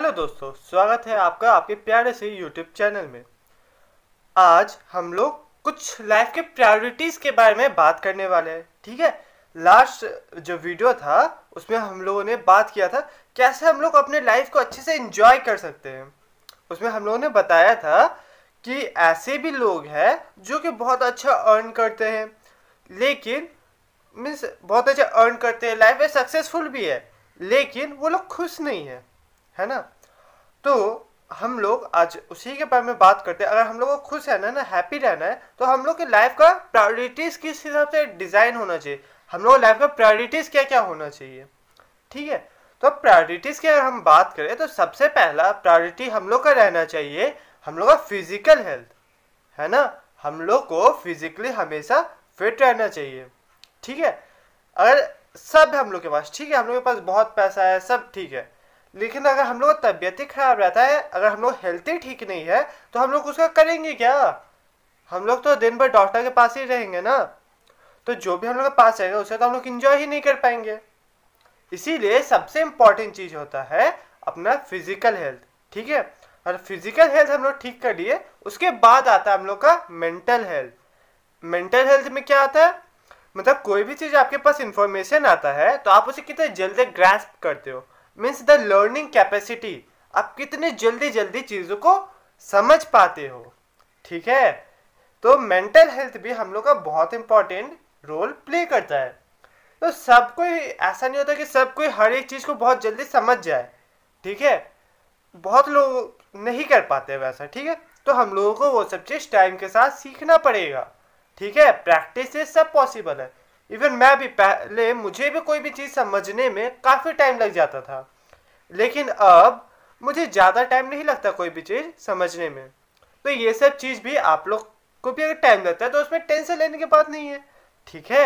Hello दोस्तों, स्वागत है आपका आपके प्यारे से यूट्यूब चैनल में। आज हम लोग कुछ लाइफ के प्रायोरिटीज़ के बारे में बात करने वाले हैं। ठीक है, लास्ट जो वीडियो था उसमें हम लोगों ने बात किया था कैसे हम लोग अपने लाइफ को अच्छे से एंजॉय कर सकते हैं। उसमें हम लोगों ने बताया था कि ऐसे भी लोग हैं जो कि बहुत अच्छा अर्न करते हैं, लेकिन मीन्स बहुत अच्छा अर्न करते हैं, लाइफ में सक्सेसफुल भी है, लेकिन वो लोग खुश नहीं है ना। तो हम लोग आज उसी के बारे में बात करते हैं। अगर हम लोग को खुश रहना है ना, हैप्पी रहना है, तो हम लोग की लाइफ का प्रायोरिटीज किस हिसाब से डिजाइन होना चाहिए, हम लोग लाइफ का प्रायोरिटीज क्या क्या होना चाहिए। ठीक है, तो प्रायोरिटीज की अगर हम बात करें तो सबसे पहला प्रायोरिटी हम लोग का रहना चाहिए हम लोग का फिजिकल हेल्थ, है ना। हम लोग को फिजिकली हमेशा फिट रहना चाहिए। ठीक है, अगर सब हम लोग के पास, ठीक है, हम लोग के पास बहुत पैसा है, सब ठीक है, लेकिन अगर हम लोग का तबीयत ही खराब रहता है, अगर हम लोग हेल्थ ही ठीक नहीं है, तो हम लोग उसका करेंगे क्या। हम लोग तो दिन भर डॉक्टर के पास ही रहेंगे ना, तो जो भी हम लोग के पास रहेगा उसे तो हम लोग इंजॉय ही नहीं कर पाएंगे। इसीलिए सबसे इम्पोर्टेंट चीज होता है अपना फिजिकल हेल्थ। ठीक है, और फिजिकल हेल्थ हम लोग ठीक कर लिए, उसके बाद आता है हम लोग का मेंटल हेल्थ। मेंटल हेल्थ में क्या आता है, मतलब कोई भी चीज आपके पास इंफॉर्मेशन आता है तो आप उसे कितने जल्दी ग्रास्प करते हो, मीन्स द लर्निंग कैपेसिटी, आप कितने जल्दी जल्दी चीजों को समझ पाते हो। ठीक है, तो मेंटल हेल्थ भी हम लोग का बहुत इंपॉर्टेंट रोल प्ले करता है। तो सब कोई ऐसा नहीं होता कि सब कोई हर एक चीज को बहुत जल्दी समझ जाए। ठीक है, बहुत लोग नहीं कर पाते वैसा। ठीक है, तो हम लोगों को वो सब चीज टाइम के साथ सीखना पड़ेगा। ठीक है, प्रैक्टिस से सब पॉसिबल है। इवन मैं भी पहले, मुझे भी कोई भी चीज़ समझने में काफ़ी टाइम लग जाता था, लेकिन अब मुझे ज़्यादा टाइम नहीं लगता कोई भी चीज़ समझने में। तो ये सब चीज़ भी आप लोग को भी अगर टाइम लगता है तो उसमें टेंशन लेने की बात नहीं है। ठीक है,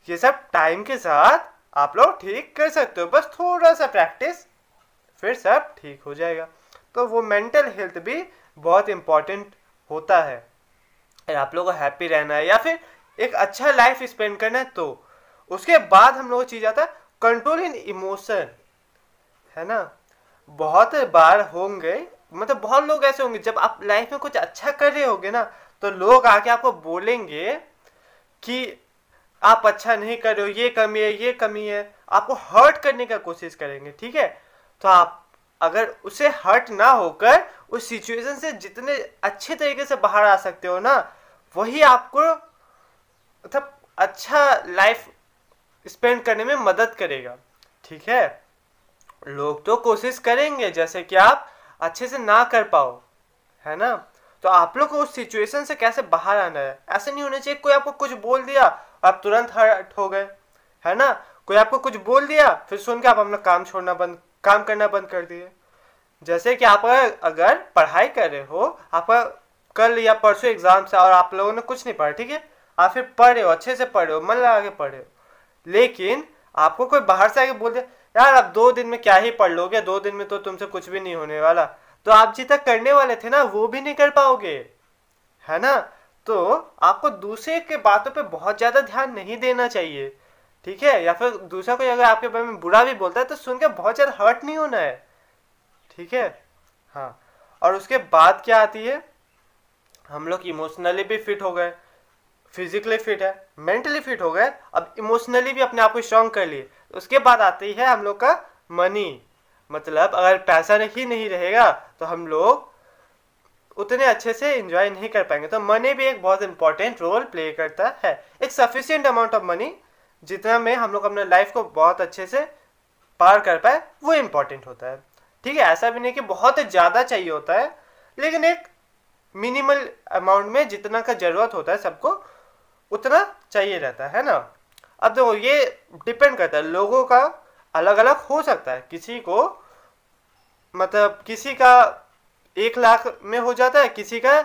ये सब टाइम के साथ आप लोग ठीक कर सकते हो, बस थोड़ा सा प्रैक्टिस, फिर सब ठीक हो जाएगा। तो वो मेंटल हेल्थ भी बहुत इम्पोर्टेंट होता है। अगर आप लोगों को हैप्पी रहना है या फिर एक अच्छा लाइफ स्पेंड करना है, तो उसके बाद हम लोग को चीज आता है कंट्रोल इन इमोशन, है ना। बहुत बार होंगे, मतलब बहुत लोग ऐसे होंगे, जब आप लाइफ में कुछ अच्छा कर रहे होगे ना, तो लोग आके आपको बोलेंगे कि आप अच्छा नहीं कर रहे हो, ये कमी है, ये कमी है, आपको हर्ट करने का कोशिश करेंगे। ठीक है, तो आप अगर उसे हर्ट ना होकर उस सिचुएशन से जितने अच्छे तरीके से बाहर आ सकते हो ना, वही आपको मतलब अच्छा लाइफ स्पेंड करने में मदद करेगा। ठीक है, लोग तो कोशिश करेंगे जैसे कि आप अच्छे से ना कर पाओ, है ना। तो आप लोग को उस सिचुएशन से कैसे बाहर आना है, ऐसा नहीं होना चाहिए कोई आपको कुछ बोल दिया आप तुरंत हर्ट हो गए, है ना। कोई आपको कुछ बोल दिया फिर सुन के आप अपना काम करना बंद कर दिए। जैसे कि आप अगर पढ़ाई कर रहे हो, आपका कल या परसों एग्जाम से और आप लोगों ने कुछ नहीं पढ़ा, ठीक है, आप फिर पढ़ रहे हो, अच्छे से पढ़ रहे हो, मन लगा के पढ़ रहे हो, लेकिन आपको कोई बाहर से आके बोल दिया यार आप 2 दिन में क्या ही पढ़ लोगे, 2 दिन में तो तुमसे कुछ भी नहीं होने वाला, तो आप जितना करने वाले थे ना वो भी नहीं कर पाओगे, है ना। तो आपको दूसरे के बातों पे बहुत ज्यादा ध्यान नहीं देना चाहिए। ठीक है, या फिर दूसरा कोई अगर आपके बारे में बुरा भी बोलता है तो सुनकर बहुत ज्यादा हर्ट नहीं होना है। ठीक है, हाँ। और उसके बाद क्या आती है, हम लोग इमोशनली भी फिट हो गए, फिजिकली फिट है, मेंटली फिट हो गए, अब इमोशनली भी अपने आप को स्ट्रांग कर लिए। उसके बाद आती है हम लोग का मनी, मतलब अगर पैसा नहीं रहेगा तो हम लोग उतने अच्छे से एंजॉय नहीं कर पाएंगे। तो मनी भी एक बहुत इंपॉर्टेंट रोल प्ले करता है। एक सफिशिएंट अमाउंट ऑफ मनी जितना में हम लोग अपने लाइफ को बहुत अच्छे से पार कर पाए, वो इम्पोर्टेंट होता है। ठीक है, ऐसा भी नहीं कि बहुत ज़्यादा चाहिए होता है, लेकिन एक मिनिमल अमाउंट में जितना का जरूरत होता है सबको उतना चाहिए रहता है ना। अब देखो ये डिपेंड करता है, लोगों का अलग अलग हो सकता है, किसी को मतलब किसी का 1 लाख में हो जाता है, किसी का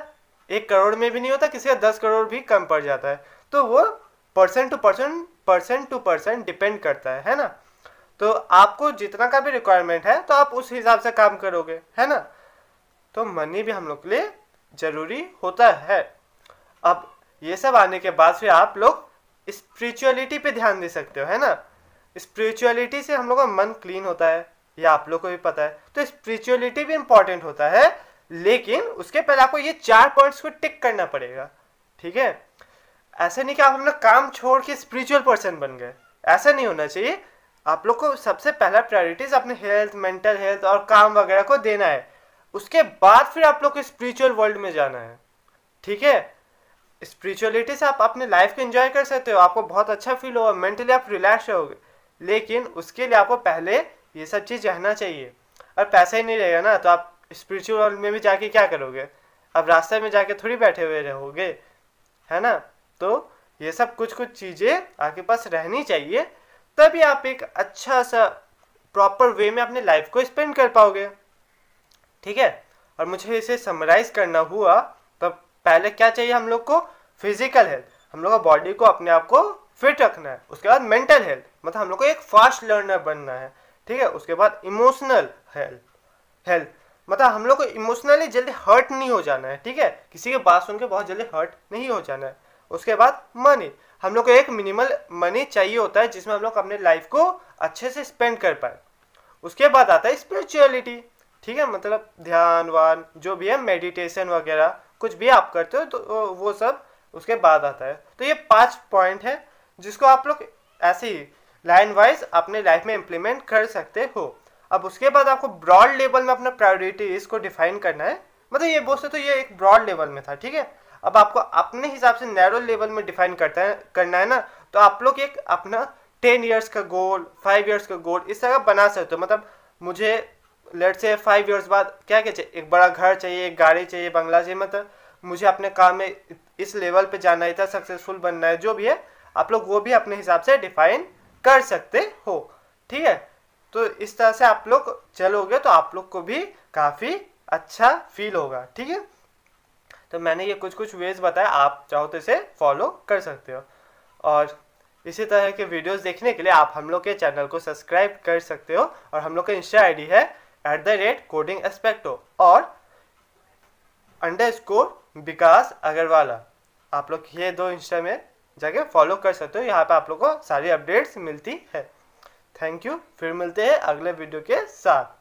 1 करोड़ में भी नहीं होता, किसी का 10 करोड़ भी कम पड़ जाता है। तो वो पर्सन टू पर्सन डिपेंड करता है ना। तो आपको जितना का भी रिक्वायरमेंट है तो आप उस हिसाब से काम करोगे, है ना। तो मनी भी हम लोग के लिए जरूरी होता है। अब ये सब आने के बाद फिर आप लोग स्पिरिचुअलिटी पे ध्यान दे सकते हो, है ना। स्पिरिचुअलिटी से हम लोग का मन क्लीन होता है, ये आप लोग को भी पता है। तो स्पिरिचुअलिटी भी इम्पोर्टेंट होता है, लेकिन उसके पहले आपको ये 4 पॉइंट्स को टिक करना पड़ेगा, ठीक है। ऐसा नहीं कि आप अपना काम छोड़ के स्पिरिचुअल पर्सन बन गए, ऐसा नहीं होना चाहिए। आप लोग को सबसे पहला प्रायोरिटीज अपने हेल्थ, मेंटल हेल्थ और काम वगैरह को देना है, उसके बाद फिर आप लोग को स्पिरिचुअल वर्ल्ड में जाना है, ठीक है। स्पिरिचुअलिटी से आप अपने लाइफ को एंजॉय कर सकते हो, आपको बहुत अच्छा फील होगा, मेंटली आप रिलैक्स रहोगे, लेकिन उसके लिए आपको पहले ये सब चीज़ रहना चाहिए। और पैसा ही नहीं रहेगा ना, तो आप स्पिरिचुअल वर्ल्ड में भी जाके क्या करोगे? अब रास्ते में जाके थोड़ी बैठे हुए रहोगे, है ना। तो ये सब कुछ कुछ चीज़ें आपके पास रहनी चाहिए, तभी आप एक अच्छा सा प्रॉपर वे में अपने लाइफ को स्पेंड कर पाओगे, ठीक है। और मुझे इसे समराइज करना हुआ, तो पहले क्या चाहिए हम लोग को? फिजिकल हेल्थ, हम लोग का बॉडी को अपने आप को फिट रखना है। उसके बाद मेंटल हेल्थ, मतलब हम लोग को एक फास्ट लर्नर बनना है, ठीक है। उसके बाद इमोशनल हेल्थ, मतलब हम लोग को इमोशनली जल्दी हर्ट नहीं हो जाना है, ठीक है। किसी की बात सुन के बहुत जल्दी हर्ट नहीं हो जाना है। उसके बाद मनी, हम लोग को एक मिनिमल मनी चाहिए होता है जिसमें हम लोग अपने लाइफ को अच्छे से स्पेंड कर पाए। उसके बाद आता है स्पिरिचुअलिटी, ठीक है, मतलब ध्यान वान जो भी है, मेडिटेशन वगैरह कुछ भी आप करते हो तो वो सब उसके बाद आता है। तो ये 5 पॉइंट है जिसको आप लोग ऐसे ही लाइन वाइज अपने लाइफ में इम्प्लीमेंट कर सकते हो। अब उसके बाद आपको ब्रॉड लेवल में अपना प्रायोरिटीज को डिफाइन करना है, मतलब ये बोलते तो ये एक ब्रॉड लेवल में था, ठीक है। अब आपको अपने हिसाब से नैरो लेवल में डिफाइन करना है ना, तो आप लोग एक अपना 10 ईयर्स का गोल, 5 ईयर्स का गोल इस तरह बना सकते हो। मतलब मुझे लेट से 5 ईयर्स बाद क्या क्या चाहिए? एक बड़ा घर चाहिए, एक गाड़ी चाहिए, बंगला चाहिए, मतलब मुझे अपने काम में इस लेवल पे जाना है, इतना सक्सेसफुल बनना है, जो भी है आप लोग वो भी अपने हिसाब से डिफाइन कर सकते हो, ठीक है। तो इस तरह से आप लोग चलोगे तो आप लोग को भी काफ़ी अच्छा फील होगा, ठीक है। तो मैंने ये कुछ कुछ वेज बताया, आप चाहो तो इसे फॉलो कर सकते हो। और इसी तरह के वीडियोस देखने के लिए आप हम लोग के चैनल को सब्सक्राइब कर सकते हो। और हम लोग का इंस्टा आईडी है @codingaspecto और _विकास अग्रवाला। आप लोग ये 2 इंस्टा में जाके फॉलो कर सकते हो, यहाँ पे आप लोग को सारी अपडेट्स मिलती है। थैंक यू, फिर मिलते हैं अगले वीडियो के साथ।